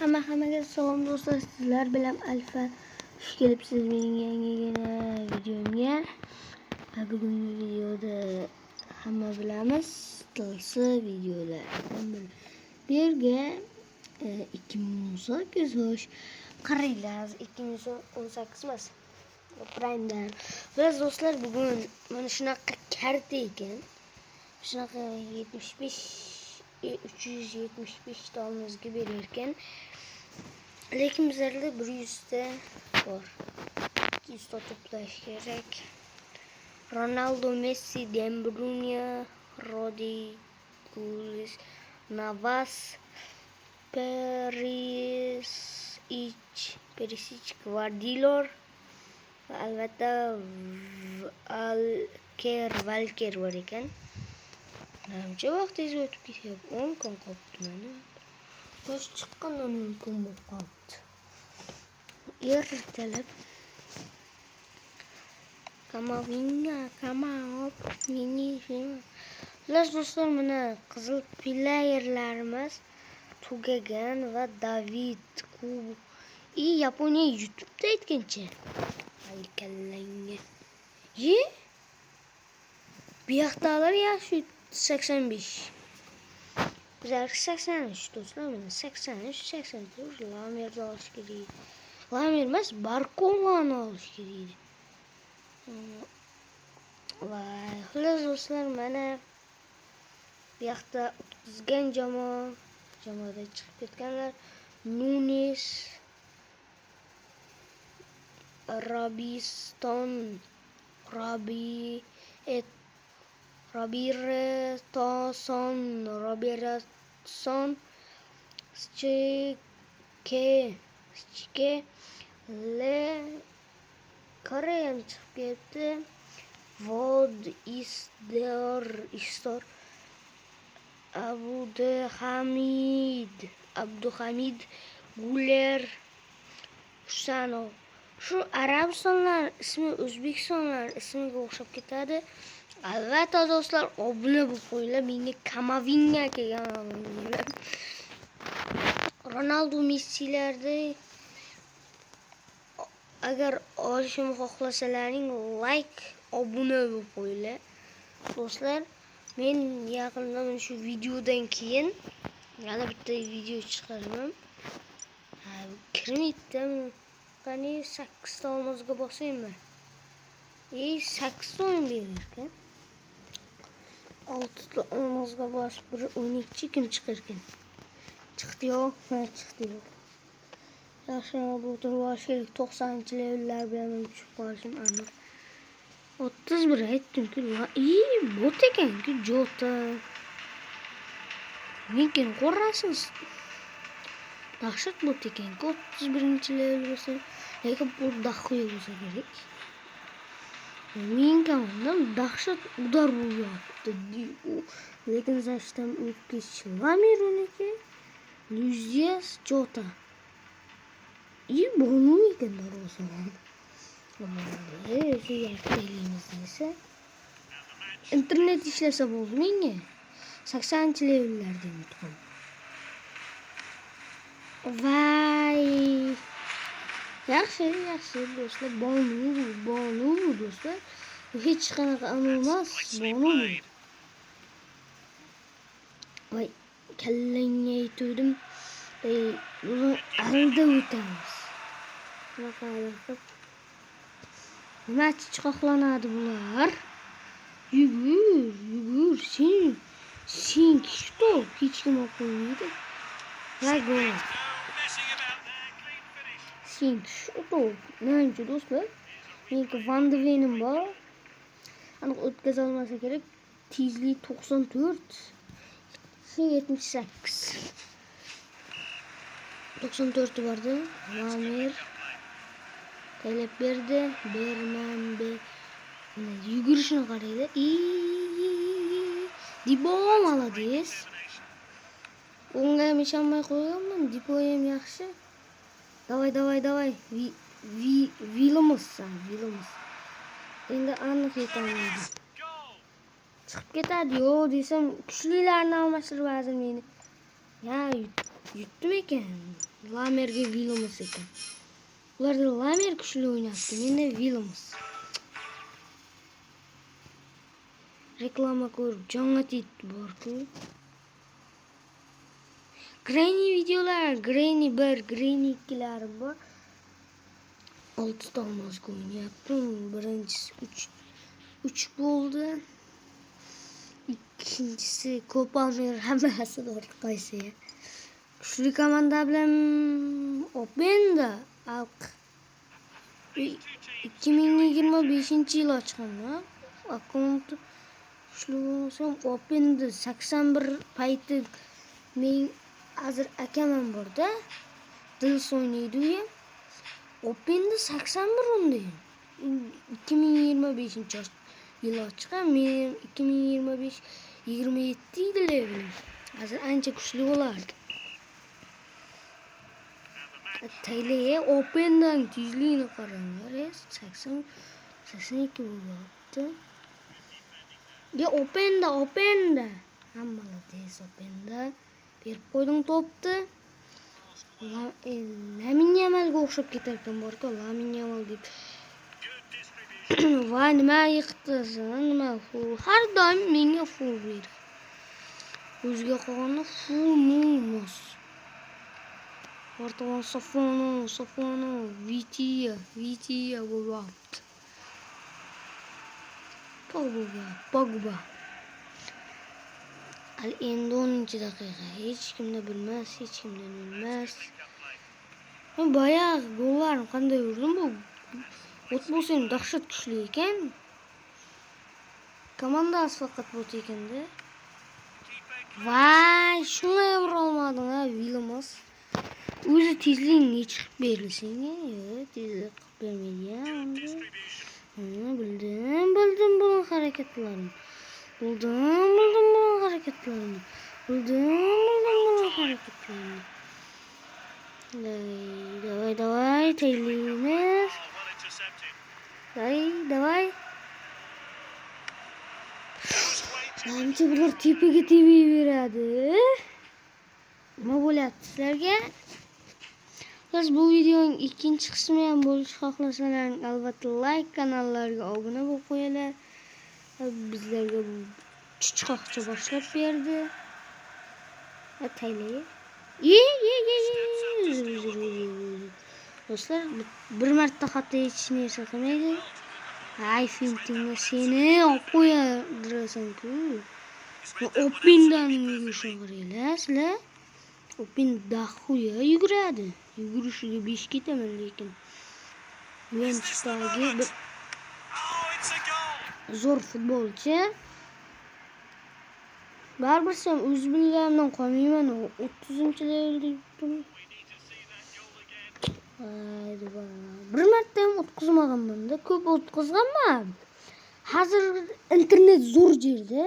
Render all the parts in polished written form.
Hammaga salom do'stlar, sizlar bilan Alfa. Xush kelibsiz mening yangigina videomga. Bugungi videoda hamma bilamiz, tilsi videolardan birga 2018 xo'sh. Qaranglar, 2018 emas. Prime'dan. Biz do'stlar bugun mana shunaqa karta ekan. Shunaqa 375 dolmizga berar ekan. Lekin bizlarda 100 ta bor. 200 ta to'plash kerak. Ronaldo, Messi, De Bruyne, Rodriguez, Navas, Perisic, Guardiola va albatta Valker bor ekan. Namcha vaqtingiz o'tib ketyapti. 10 kun qolibdi mana. Qo'sh chiqqandan 10 kun bo'lib qolibdi. Ertalab Kamavinga, do'stlar mana qizil playerlarimiz tugagan va David Kubo. Yaponiya YouTube'da aytgancha. Ay kallanga. Bu yoqdalar yaxshi 85. Bizlar 83 do'stlar, mana 83. Lamerni olish kerak. Lamer emas, Barkolani olish kerak. Va xullas do'stlar, mana bu yoqda o'tkazgan jamoada chiqib ketganlar. Nunes, Robinson, Robertson, Schike, Le Koreyan chiqib ketdi. Vod Istor, Abduhamid, Guler, Husanov. Shu Arabistonlar ismi O'zbekistonlar ismiga o'xshab ketadi. Albatta do'stlar, obuna bo'lib qo'yinglar. Menga Kamavinga kelgan. Ronaldo, Messilarda agar olishimni xohlasalaring like, obuna bo'lib qo'yinglar. Do'stlar, men yaqindan shu videodan keyin yana bitta video chiqaraman. Kirmayaptimi? Qani 8 ta olmozga bosaymi? 8 ta o'yin berar ekan. 6 ta olmozga bosib 12 kun chiqar ekan. Chiqdi-yo, chiqdi-yo. Yaxshi bu turvosh kerak 90-levellar bilan tushib qolishim aniq. 31 aytdim-ku, bot ekan-ku Jota. Lekin qo'rasiz. Dahshat bot ekan-ku 31-level bo'lsa, lekin bu daxoy bo'lsa kerak. Men kamdan dahshat udar bo'lyapti. Lekin zashtam o'tib ketishi. Lamer uniki Luis Jota. Bunu ekan darvoza. Shu yaxshiligimiz esa internet ishlasa bo'ldi menga. 80-levellarda unutdim. Vay. Yaxshi do'stlar, bonu do'stlar. Hech qanaqa emas, bonu. Voy, kallangga aytdim. Buni alda o'tamiz. Bunaqa qilib. Nima chiqoqlanadi bular? Yugur, sen kishto, hech kim o'qiydi. Rago. Sen kishto. Menimcha do'stlar, menga Van de Venim bor. Aniq o'tkaza olmasa kerak. Tezlik 94. 78. 94 vardı. Lamer talep berdi. Berman be. Yugurishini qaraydi. Dibom oladiz. Unga ham ishonmay qo'yganman. Dibo ham yaxshi. Davay. Vilimiz. Endi aniq yetamaydi. Chiqib ketadi-yo desam, kuchlilarni almashtirib hozir meni. Ya yutdim ekan. Lamer'ga Williams ekan. Ularda Lamer kuchli o'ynabdi. Menda Williams. Reklama ko'rib jonga tegdi bor-ku. Granny videolar, Granny 1, Granny 2'lar bor. 6 ta olmazga o'ynayaptim. Birinchisi 3 bo'ldi. İkincisi kopamıyor hammasi doğru qaysi. Kuchli komanda bilan Open'da 2025-yil ochganman. Akkaunt kuchli bo'lsam Open'da 81 payti men hozir akaman borda. Dils o'ynaydi u ham. Open'da 81 o'ynaydi. 2025-yil ochgan. Men 2025-27 edi levelim. Hozir ancha kuchli bo'lardi. Taylor Open'dan tezligini qaranglar. 82 bo'lyapti. Ya Open'da. Hammalar tez Open'da. Berib qo'ydim to'pni. Lamin Yamalga o'xshab ketar ekan bor-ku, Lamin Yamal deb. Voy, nima yiqitding, nima full. Har doim menga full ber. O'ziga qolganda full minus. Ortadan Sofono, Vitiya bo'lyapti. Pogba. Al endi 10-daqiqa. Hech kimni bilmas. Men bayaq gollarni qanday urdim bu? Ot bo'lsa ham dahshat kuchli ekan. Komandasi faqat bot ekanda. Voy, shunga ura olmading ha, Williams. O'zi tezligini chiqib berilsang, tezlik qilib bermaydi. Bildim buning harakatlarini. Давай, Taylor'imiz. Давай. Ancha bular tepaga beradi. Nima bo'lyapti sizlarga? Siz bu videoning ikkinchi qismi ham bo'lish xohlasalaring, albatta like, kanallarga obuna bo'lib qo'yinglar. Bizlarga bu chuchqoqcha boshlab berdi. Taylor. Do'stlar, bir marta xato hech narsa qilmaydi. Ay, fintingni seni olib qo'yadirasan-ku. Open'dan yugurishni qaranglar sizlar. Open dahuya yuguradi. Yugurishiga 5 ketaman lekin. Juventusdagi bir zo'r futbolchi. Baribir ham o'z bilganimdan qolmayman. 30-levelda yutdim. Bir marta ham o'tkazmaganman-da, ko'p o'tkazganman. Hozir internet zo'r yerda.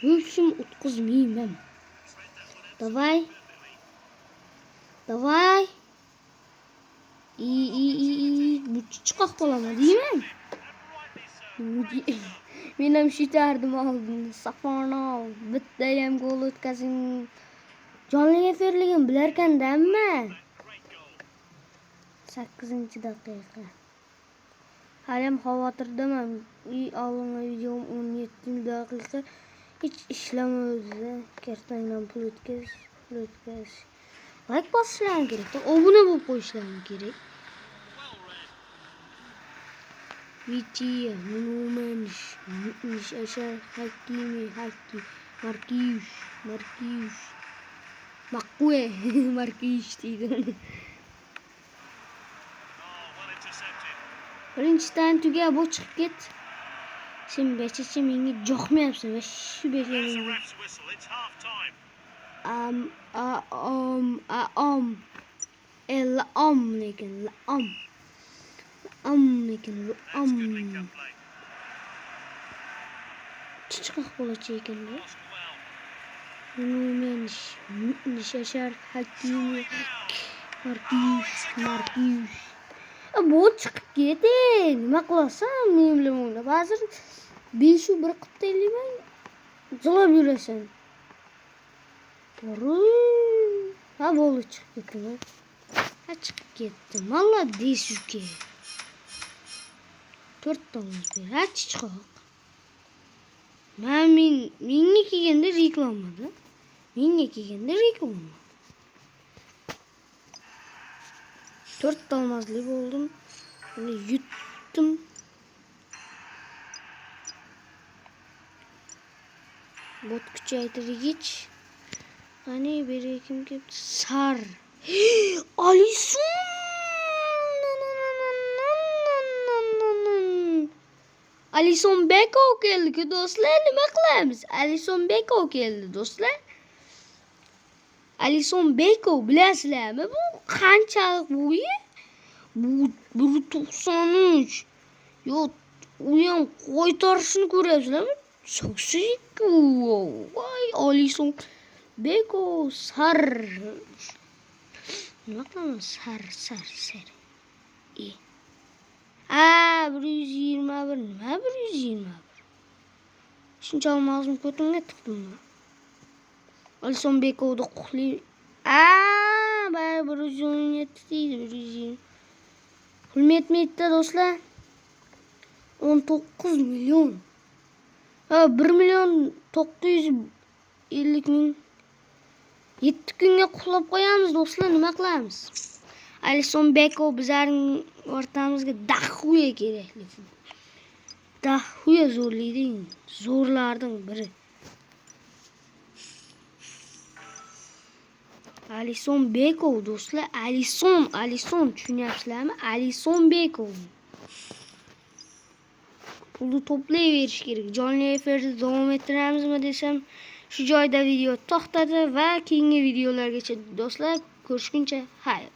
Hech o'tkazmayman. Давай. Bu chiqaq bo'laman deyman. Men ham shutardim oldin. Safonov bitta ham gol o'tkazing. Jonli efirligim bilarkan-da amma. 8-daqiqa. Hali ham xavotirdaman. Oldingi videom 17 daqiqa hech ishlamadi. Kartangdan pul o'tkazish. Like bosishlaring kerak. Obuna bo'lib qo'yishlaring kerak. Vitiya, Numanis, Ashar, Hakimi, Marquinhos, Marquinhos deydi. Birinchidan tuga bu chiqib ket. Sen bechacha menga jo'qmayapsan va shu bechaga. lekin. Chiqaq bo'lacak ekanda. Numanis, Ashar, Hakimi, Marquinhos. Bu chiqib keting. Nima qilasan? Men bilan o'ynab. Hozir 5-1 qilib taylayman. Jilab yurasan. Ha bo'ldi chiqib ketdimi? Ha chiqib ketdim. Valla desuke. 4 dollar ber. Ha chiqoq. Menga kelganda reklamada. Menga kelganda reklama. 4 dollarli bo'ldim. Buni yutdim. Bot kuchaytirgich. Qani beri kim kelibdi? Sar. Alison. Alison Beko keldi do'stlar. Nima qilamiz? Alison Beko keldi do'stlar. Alison Beko bilasizlarmi? Bu qanchalik bo'yi? Bu 193. Yo'q, u ham qo'ytarishni ko'ryapsizlarmi? So'ksiku. Voy, Alison Beko sar. Nima qilamiz? Sar. 121. Nima 121? Shuncha olmazmi ko'timga tiqdimmi? Alison Beko'ni quxli. Bari 117 deydi, 120. Pul yetmaydi do'stlar. 19 million. 1 million 950 ming. 7 kunga quxlab qo'yamiz do'stlar, nima qilamiz? Alison Beko bizlarning o'rtamizga dahuya kerakli. Dahuya zo'rlaydi, zo'rlarning biri. Alison Beko do'stlar, Alison tushunyapsizlarmi? Alison Beko. Pulni to'playverish kerak. Jonli efirda davom ettiramizmi desam, shu joyda video to'xtadi va keyingi videolargacha do'stlar ko'rishguncha xayr.